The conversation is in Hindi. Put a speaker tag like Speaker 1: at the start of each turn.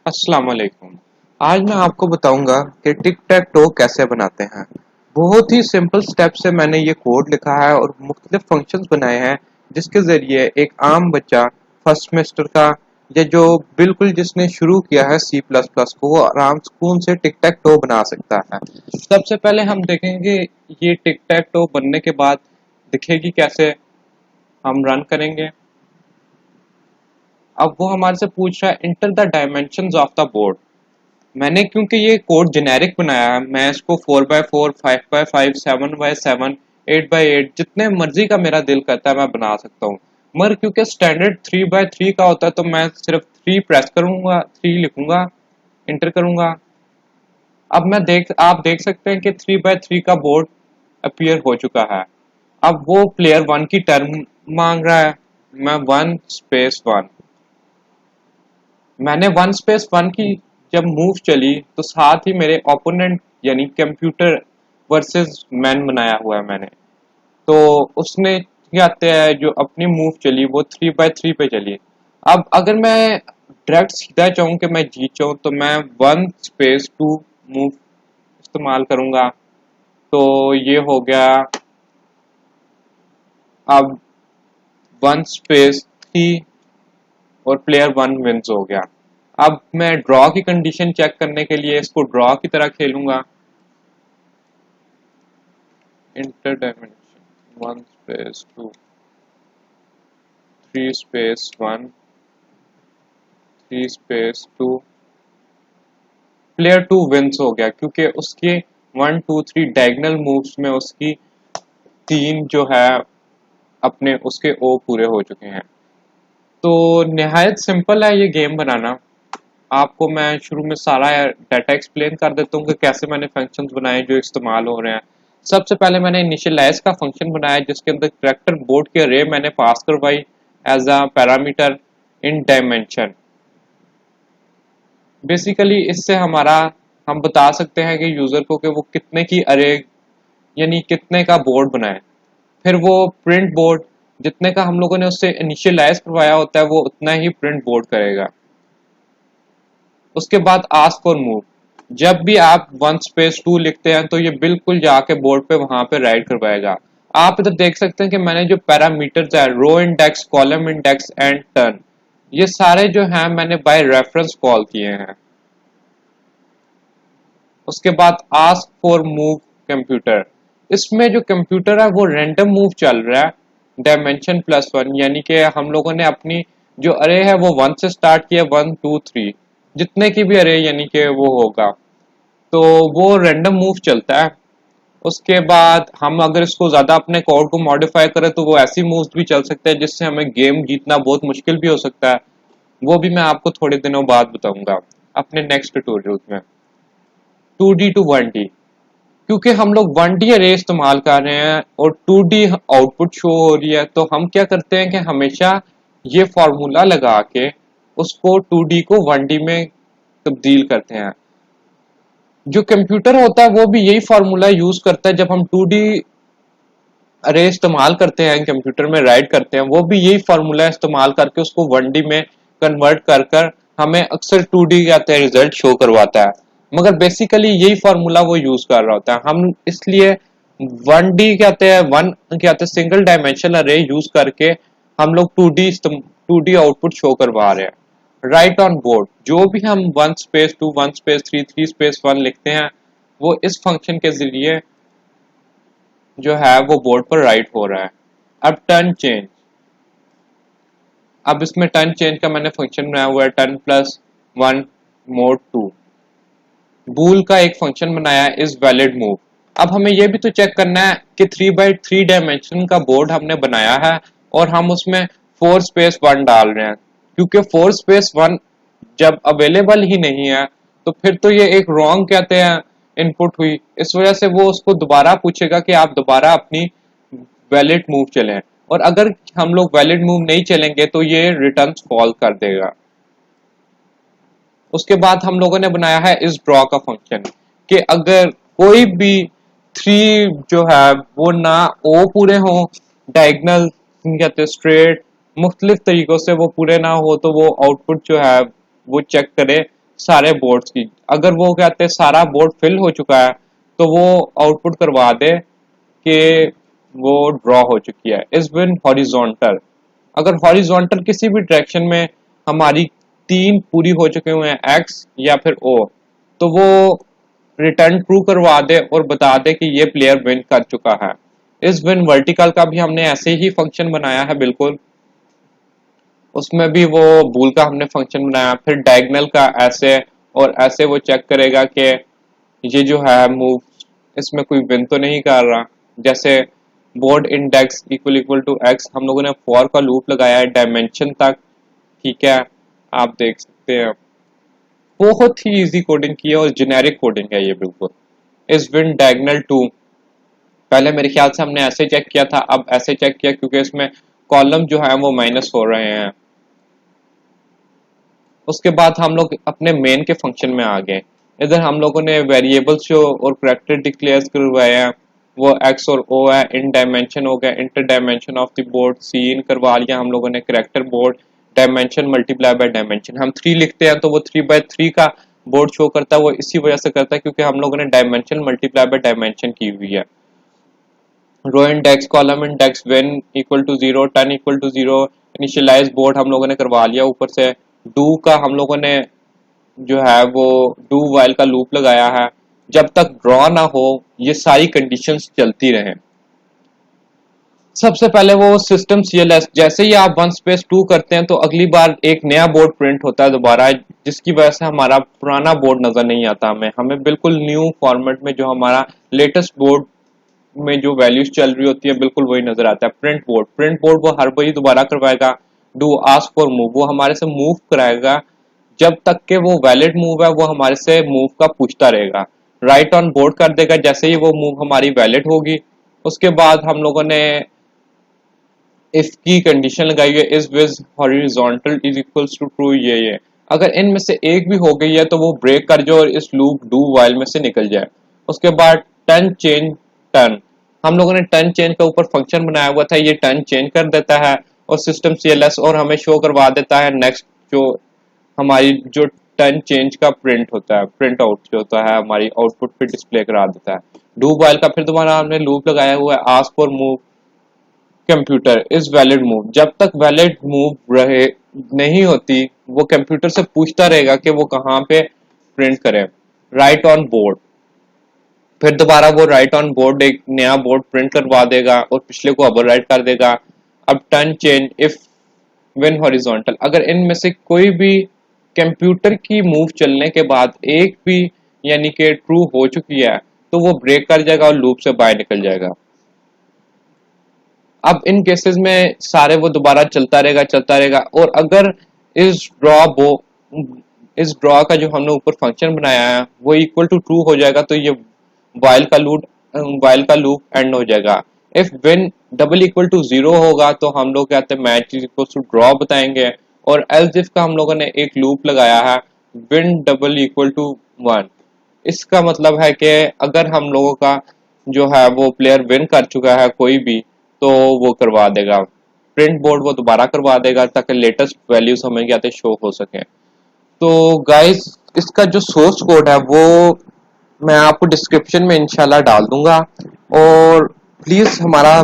Speaker 1: अस्सलाम वालेकुम। आज मैं आपको बताऊंगा कि टिक टैक टो कैसे बनाते हैं। बहुत ही सिंपल स्टेप से मैंने ये कोड लिखा है और मुख्तलिफ फंक्शंस बनाए हैं जिसके ज़रिए एक आम बच्चा फर्स्ट सेमेस्टर का या जो बिल्कुल जिसने शुरू किया है सी प्लस प्लस को वो आराम सुकून से टिक टैक टो बना सकता है। सबसे पहले हम देखेंगे ये टिक टैक टो बनने के बाद दिखेगी कैसे। हम रन करेंगे। अब वो हमारे से पूछ रहा है enter the dimensions of the board. मैंने क्योंकि ये कोड जेनेरिक बनाया है, मैं इसको 4x4, 5x5, 7x7, 8x8 जितने मर्जी का मेरा दिल करता है मैं बना सकता हूँ। मगर क्योंकि स्टैंडर्ड 3x3 का होता है तो मैं सिर्फ 3 प्रेस करूंगा, 3 लिखूंगा, इंटर करूंगा। अब आप देख सकते हैं कि 3x3 का बोर्ड अपीयर हो चुका है। अब वो प्लेयर 1 की टर्म मांग रहा है। मैं 1 स्पेस 1, मैंने 1 स्पेस 1 की जब मूव चली तो साथ ही मेरे ओपोनेंट यानी कंप्यूटर वर्सेस मैन बनाया हुआ है मैंने। तो उसने क्या कहते हैं जो अपनी मूव चली वो 3x3 पे चली। अब अगर मैं डायरेक्ट सीधा चाहूँ कि मैं जीत जाऊँ तो मैं 1 स्पेस 2 मूव इस्तेमाल करूंगा। तो ये हो गया। अब 1 स्पेस 3 और प्लेयर 1 विंस हो गया। अब मैं ड्रॉ की कंडीशन चेक करने के लिए इसको ड्रॉ की तरह खेलूंगा। Inter dimension 1 space 2, 3 space 1, 3 space 2, player 2 wins हो गया क्योंकि उसके 1 2 3 डायगोनल मूव्स में उसकी 3 जो है अपने उसके ओ पूरे हो चुके हैं। तो निहायत सिंपल है ये गेम बनाना। आपको मैं शुरू में सारा डाटा एक्सप्लेन कर देता हूँ कि कैसे मैंने फंक्शंस बनाए जो इस्तेमाल हो रहे हैं। सबसे पहले मैंने इनिशियलाइज का फंक्शन बनाया जिसके अंदर करैक्टर बोर्ड के अरे मैंने पास करवाई as a parameter in dimension. Basically इससे हमारा हम बता सकते हैं कि यूजर को कि वो कितने की अरे यानी कितने का बोर्ड बनाए। फिर वो प्रिंट बोर्ड जितने का हम लोगों ने उससे इनिशियलाइज करवाया होता है वो उतना ही प्रिंट बोर्ड करेगा। उसके बाद आस्क फॉर मूव। जब भी आप 1 स्पेस 2 लिखते हैं तो ये बिल्कुल जाके बोर्ड पे वहां पे राइट करवाएगा। आप इधर देख सकते हैं कि मैंने जो पैरामीटर्स है row index, column index and turn, ये सारे जो हैं मैंने बाय रेफरेंस कॉल किए हैं। उसके बाद आस्क फॉर मूव कंप्यूटर। इसमें जो कंप्यूटर है वो रैंडम मूव चल रहा है डायमेंशन +1, यानी कि हम लोगों ने अपनी जो अरे है वो 1 से स्टार्ट किया, 1 2 3 जितने की भी अरे यानी कि वो होगा तो वो रैंडम मूव चलता है। उसके बाद हम अगर इसको ज्यादा अपने कोड को मॉडिफाई करें तो वो ऐसी मूव्स भी चल सकते हैं जिससे हमें गेम जीतना बहुत मुश्किल भी हो सकता है। वो भी मैं आपको थोड़े दिनों बाद बताऊंगा अपने नेक्स्ट ट्यूटोरियल में। 2D to 1D, क्योंकि हम लोग 1D अरे इस्तेमाल कर रहे हैं और 2D आउटपुट शो हो रही है तो हम क्या करते हैं कि हमेशा ये फॉर्मूला लगा के उसको 2D को 1D में तब्दील करते हैं। जो कंप्यूटर होता है वो भी यही फार्मूला यूज करता है। जब हम 2D अरे इस्तेमाल करते हैं कंप्यूटर में राइट करते हैं वो भी यही फार्मूला इस्तेमाल करके उसको 1D में कन्वर्ट कर कर हमें अक्सर 2D कहते हैं रिजल्ट शो करवाता है। मगर बेसिकली यही फार्मूला वो यूज कर रहा होता है। हम इसलिए 1D कहते हैं, वन कहते हैं सिंगल डायमेंशनल अरे यूज करके हम लोग 2D आउटपुट शो करवा रहे हैं। राइट ऑन बोर्ड, जो भी हम 1 स्पेस 2, 1 स्पेस 3, 3 स्पेस 1 लिखते हैं वो इस फंक्शन के जरिए जो है वो बोर्ड पर राइट हो रहा है। अब टर्न चेंज। अब इसमें टर्न चेंज का मैंने फंक्शन बनाया हुआ है turn+1 mod 2। बूल का एक फंक्शन बनाया है इज वैलिड मूव। अब हमें यह भी तो चेक करना है कि 3x3 डायमेंशन का बोर्ड हमने बनाया है और हम उसमें 4 स्पेस 1 डाल रहे हैं क्योंकि 4 स्पेस 1 जब अवेलेबल ही नहीं है तो फिर तो ये एक रॉन्ग कहते हैं इनपुट हुई। इस वजह से वो उसको दोबारा पूछेगा कि आप दोबारा अपनी वैलिड मूव चलें, और अगर हम लोग वैलिड मूव नहीं चलेंगे तो ये रिटर्न फॉल कर देगा। उसके बाद हम लोगों ने बनाया है इस ड्रॉ का फंक्शन कि अगर कोई भी 3 जो है वो ना ओ पूरे हों, डायगनल कहते हैं स्ट्रेट, मुख्तलिफ तरीकों से वो पूरे ना हो तो वो आउटपुट जो है वो चेक करे सारे बोर्ड्स की। अगर वो कहते हैं सारा बोर्ड फिल हो चुका है तो वो आउटपुट करवा दे कि वो ड्रॉ हो चुकी है। इज विन हॉरिजॉन्टल, अगर हॉरिजॉन्टल किसी भी डायरेक्शन में हमारी तीन पूरी हो चुके हुए हैं एक्स या फिर ओ, तो वो रिटर्न ट्रू करवा दे और बता दे कि ये प्लेयर विन कर चुका है। इस विन वर्टिकल का भी हमने ऐसे ही फंक्शन बनाया है बिल्कुल, उसमें भी वो बूल का हमने फंक्शन बनाया। फिर डायगोनल का ऐसे और ऐसे वो चेक करेगा कि ये जो है मूव इसमें कोई विन तो नहीं कर रहा। जैसे board index equal equal to X, हम लोगों ने फॉर का लूप लगाया है डायमेंशन तक, ठीक है, आप देख सकते हैं। बहुत ही इजी कोडिंग की है और जेनेरिक कोडिंग है ये बिल्कुल। इस विन डायगोनल टू, पहले मेरे ख्याल से हमने ऐसे चेक किया था, अब ऐसे चेक किया क्योंकि इसमें कॉलम जो है वो माइनस हो रहे हैं। उसके बाद हम लोग अपने मेन के फंक्शन में आ गए। इधर हम लोगों ने वेरिएबल्स जो और करैक्टर डिक्लेयर करवाए हैं, वो एक्स और ओ है। इन डायमेंशन हो गया, inter dimension of the board scene करवा लिया हम लोगों ने। Character board dimension multiply by dimension, हम 3 लिखते हैं तो वो 3 by 3 का बोर्ड शो करता है। वो इसी वजह से करता है क्योंकि हम लोगों ने डायमेंशन मल्टीप्लाई बाय डायमेंशन की हुई है। Row index, column index, when equal to 0, turn equal to 0, initialize board हम लोगों ने करवा लिया ऊपर से। डू का हम लोगों ने जो है वो डू वाइल का लूप लगाया है, जब तक ड्रॉ ना हो ये सारी कंडीशंस चलती रहें। सबसे पहले वो सिस्टम सीएलएस, जैसे ही आप 1 space 2 करते हैं तो अगली बार एक नया बोर्ड प्रिंट होता है दोबारा, जिसकी वजह से हमारा पुराना बोर्ड नजर नहीं आता। हमें हमें बिल्कुल न्यू फॉर्मेट में जो हमारा लेटेस्ट बोर्ड में जो वैल्यूज चल रही होती है बिल्कुल वही नजर आता है। प्रिंट बोर्ड, प्रिंट बोर्ड वो हर बार दोबारा करवाएगा। डू आस्क फॉर मूव, वो हमारे से मूव कराएगा, जब तक के वो वैलिड मूव है वो हमारे से मूव का पूछता रहेगा। राइट ऑन बोर्ड कर देगा जैसे ही वो मूव हमारी वैलिड होगी। उसके बाद हम लोगों ने इफ की कंडीशन लगाई है, is wiz horizontal is equals to true, ये अगर इनमें से एक भी हो गई है तो वो ब्रेक कर जाए और इस लूप डू वाइल में से निकल जाए। उसके बाद टर्न चेंज, टर्न हम लोगों ने टर्न चेंज का ऊपर फंक्शन बनाया हुआ था, ये टर्न चेंज कर देता है और सिस्टम सीएलएस और हमें शो करवा देता है नेक्स्ट जो हमारी जो टर्न चेंज का प्रिंट होता है, प्रिंट आउट जो होता है हमारी आउटपुट पे डिस्प्ले करा देता है। डू वाइल का फिर दोबारा हमने लूप लगाया हुआ है, ask for move computer is valid move, जब तक वैलिड मूव रहे नहीं होती वो कंप्यूटर से पूछता रहेगा कि वो कहाँ पे प्रिंट करे। राइट ऑन बोर्ड, फिर दोबारा वो राइट ऑन बोर्ड एक नया बोर्ड प्रिंट करवा देगा और पिछले को ओवरराइट कर देगा। अब turn change if when horizontal, अगर इनमें से कोई भी कंप्यूटर की मूव चलने के बाद एक भी यानी कि ट्रू हो चुकी है तो वो ब्रेक कर जाएगा और लूप से बाहर निकल जाएगा। अब इन केसेस में सारे वो दोबारा चलता रहेगा और अगर इस ड्रॉ का जो हमने ऊपर फंक्शन बनाया है वो इक्वल टू ट्रू हो जाएगा तो ये वाइल का लूप एंड हो जाएगा। If win double equal to 0 होगा तो हम लोग कहते हैं match is equal to draw बताएंगे। और एल्स इफ का हम लोगों ने एक लूप लगाया है, विन डबल इक्वल टू 1, इसका मतलब है कि अगर हम लोगों का जो है वो प्लेयर विन कर चुका है कोई भी तो वो करवा देगा प्रिंट बोर्ड, वो दोबारा करवा देगा ताकि लेटेस्ट वैल्यूज हमें क्या शो हो सके। तो गाइस इसका जो सोर्स कोड है वो मैं आपको डिस्क्रिप्शन में इंशाल्लाह डाल दूंगा और प्लीज हमारा